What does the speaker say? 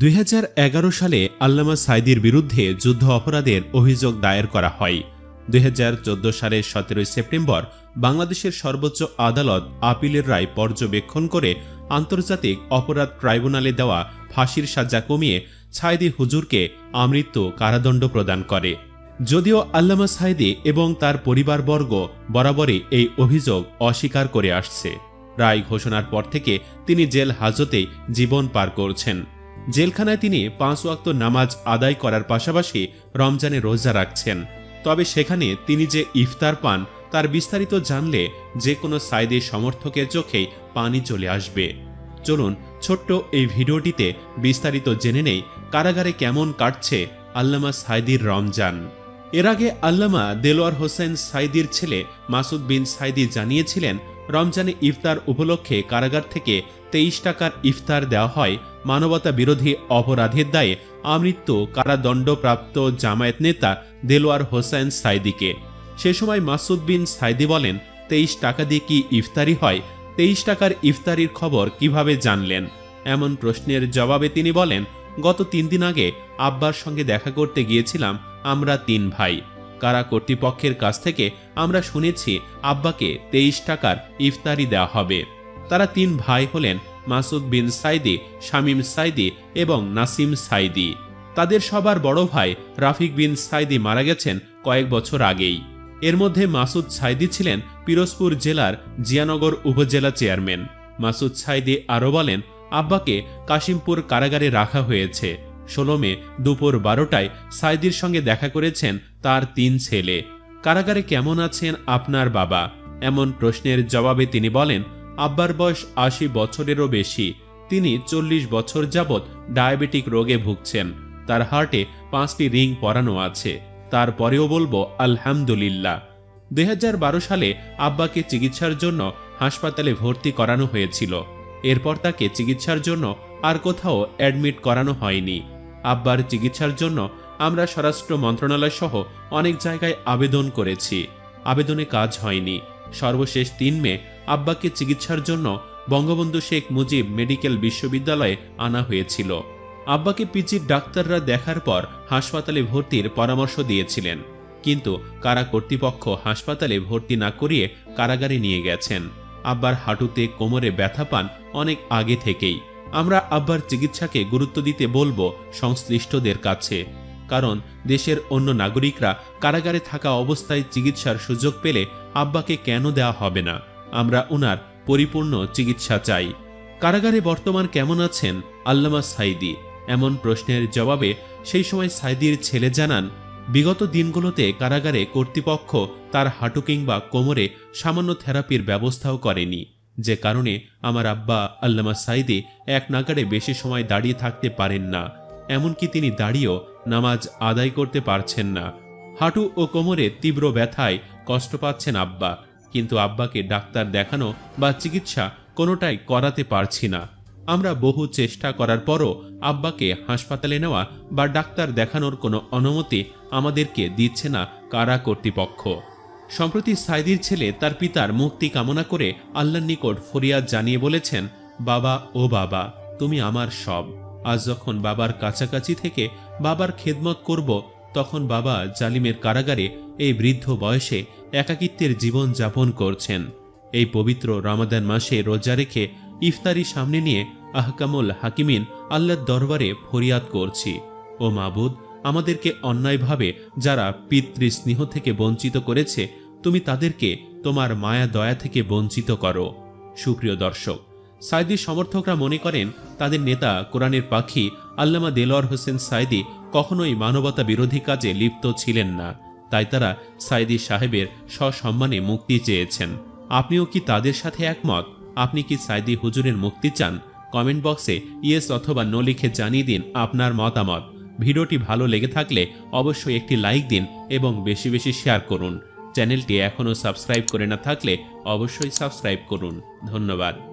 2011 সালে আল্লামা সাঈদীর বিরুদ্ধে যুদ্ধ অপরাধের অভিযোগ দায়ের করা হয়। 2014 সালের 17 সেপ্টেম্বর বাংলাদেশের সর্বোচ্চ আদালত আপিলের রায় পর্যবেক্ষণ করে আন্তর্জাতিক অপরাধ ট্রাইব্যুনালে দেওয়া ফাঁসির সাজা কমিয়ে সাঈদী হুজুরকে আমৃত্যু কারাদণ্ড প্রদান করে। যদিও আল্লামা সাঈদী এবং তার পরিবারবর্গ বরাবরই এই অভিযোগ অস্বীকার করে আসছে। রায় ঘোষণার পর থেকে তিনি জেল হাজতেই জীবন পার করছেন। জেলখানায় তিনি 5 ওয়াক্ত নামাজ আদায় করার পাশাপাশি রমজানে রোজা রাখছেন। তবে সেখানে তিনি যে ইফতার পান তার বিস্তারিত জানলে যে কোনো সাঈদী সমর্থকের চোখেই পানি চলে আসবে। চলুন ছোট্ট এই ভিডিওটিতে বিস্তারিত জেনে নেই কারাগারে কেমন কাটছে আল্লামা সাঈদীর রমজান। এর আগে আল্লামা দেলোয়ার হোসেন সাঈদীর ছেলে মাসুদ বিন সাঈদী জানিয়েছিলেন, রমজানে ইফতার উপলক্ষে কারাগার থেকে 23 টাকার ইফতার দেওয়া হয় মানবতা বিরোধী অপরাধের দায়ে আমৃত্যু কারাদণ্ডপ্রাপ্ত জামায়াত নেতা দেলোয়ার হোসেন সাঈদীকে। সে সময় মাসুদ বিন সাঈদী বলেন, 23 টাকা দিয়ে কি ইফতারি হয়? 23 টাকার ইফতারির খবর কিভাবে জানলেন? এমন প্রশ্নের জবাবে তিনি বলেন, গত 3 দিন আগে আব্বার সঙ্গে দেখা করতে গিয়েছিলাম আমরা 3 ভাই। কারা কর্তৃপক্ষের কাছ থেকে আমরা শুনেছি আব্বাকে 23 টাকার ইফতারি দেওয়া হবে। তারা 3 ভাই হলেন মাসুদ বিন সাঈদী, শামীম সাঈদী এবং নাসিম সাঈদী। তাদের সবার বড় ভাই রাফিক বিন সাঈদী মারা গেছেন কয়েক বছর আগেই। এর মধ্যে মাসুদ সাঈদী ছিলেন পিরোজপুর জেলার জিয়ানগর উপজেলা চেয়ারম্যান। মাসুদ সাঈদী আরও বলেন, আব্বাকে কাশিমপুর কারাগারে রাখা হয়েছে। 16 মে দুপুর 12টায় সাঈদীর সঙ্গে দেখা করেছেন তার 3 ছেলে। কারাগারে কেমন আছেন আপনার বাবা? এমন প্রশ্নের জবাবে তিনি বলেন, আব্বার বয়স 80 বছরেরও বেশি। তিনি 40 বছর যাবৎ ডায়াবেটিক রোগে ভুগছেন। তার হার্টে 5টি রিং পরানো আছে। তারপরেও বলবো আলহামদুলিল্লাহ। 2012 সালে আব্বাকে চিকিৎসার জন্য হাসপাতালে ভর্তি করানো হয়েছিল। এরপর তাকে চিকিৎসার জন্য আর কোথাও অ্যাডমিট করানো হয়নি। আব্বার চিকিৎসার জন্য আমরা স্বরাষ্ট্র মন্ত্রণালয় সহ অনেক জায়গায় আবেদন করেছি। আবেদনে কাজ হয়নি। সর্বশেষ 3 মে আব্বাকে চিকিৎসার জন্য বঙ্গবন্ধু শেখ মুজিব মেডিকেল বিশ্ববিদ্যালয়ে আনা হয়েছিল। আব্বাকে পিজির ডাক্তাররা দেখার পর হাসপাতালে ভর্তির পরামর্শ দিয়েছিলেন, কিন্তু কারা কর্তৃপক্ষ হাসপাতালে ভর্তি না করিয়ে কারাগারে নিয়ে গেছেন। আব্বার হাঁটুতে কোমরে ব্যথা পান অনেক আগে থেকেই। আমরা আব্বার চিকিৎসাকে গুরুত্ব দিতে বলবো সংশ্লিষ্টদের কাছে, কারণ দেশের অন্য নাগরিকরা কারাগারে থাকা অবস্থায় চিকিৎসার সুযোগ পেলে আব্বাকে কেন দেওয়া হবে না? আমরা উনার পরিপূর্ণ চিকিৎসা চাই। কারাগারে বর্তমান কেমন আছেন আল্লামা সাঈদী? এমন প্রশ্নের জবাবে সেই সময় সাঈদীর ছেলে জানান, বিগত দিনগুলোতে কারাগারে কর্তৃপক্ষ তার হাঁটু কিংবা কোমরে সামান্য থেরাপির ব্যবস্থাও করেনি, যে কারণে আমার আব্বা আল্লামা সাঈদী এক নাগাড়ে বেশি সময় দাঁড়িয়ে থাকতে পারেন না। এমনকি তিনি দাঁড়িয়েও নামাজ আদায় করতে পারছেন না। হাঁটু ও কোমরে তীব্র ব্যথায় কষ্ট পাচ্ছেন আব্বা, কিন্তু আব্বাকে ডাক্তার দেখানো বা চিকিৎসা কোনোটাই করাতে পারছি না। আমরা বহু চেষ্টা করার পরও আব্বাকে হাসপাতালে নেওয়া বা ডাক্তার দেখানোর কোনো অনুমতি আমাদেরকে দিচ্ছে না কারা কর্তৃপক্ষ। সম্প্রতি সাঈদীর ছেলে তার পিতার মুক্তি কামনা করে আল্লাহর নিকট ফরিয়াদ জানিয়ে বলেছেন, বাবা ও বাবা, তুমি আমার সব। আজ যখন বাবার কাছাকাছি থেকে বাবার খেদমত করব, তখন বাবা জালিমের কারাগারে এই বৃদ্ধ বয়সে একাকিত্বের জীবন যাপন করছেন। এই পবিত্র রমাদান মাসে রোজা রেখে ইফতারি সামনে নিয়ে আহকামুল হাকিমিন আল্লাহর দরবারে ফরিয়াদ করছি, ও মাবুদ, আমাদেরকে অন্যায়ভাবে যারা পিতৃস্নেহ থেকে বঞ্চিত করেছে, তুমি তাদেরকে তোমার মায়া দয়া থেকে বঞ্চিত করো। সুপ্রিয় দর্শক, সাঈদী সমর্থকরা মনে করেন তাদের নেতা কোরআনের পাখি আল্লামা দেলোয়ার হোসেন সাঈদী কখনোই মানবতা বিরোধী কাজে লিপ্ত ছিলেন না। তাই তারা সাঈদী সাহেবের সসম্মানে মুক্তি চেয়েছেন। আপনিও কি তাদের সাথে একমত? আপনি কি সাঈদী হুজুরের মুক্তি চান? কমেন্ট বক্সে ইয়েস অথবা নো লিখে জানিয়ে দিন আপনার মতামত। ভিডিওটি ভালো লেগে থাকলে অবশ্যই একটি লাইক দিন এবং বেশি বেশি শেয়ার করুন। চ্যানেলটি এখনও সাবস্ক্রাইব করে না থাকলে অবশ্যই সাবস্ক্রাইব করুন। ধন্যবাদ।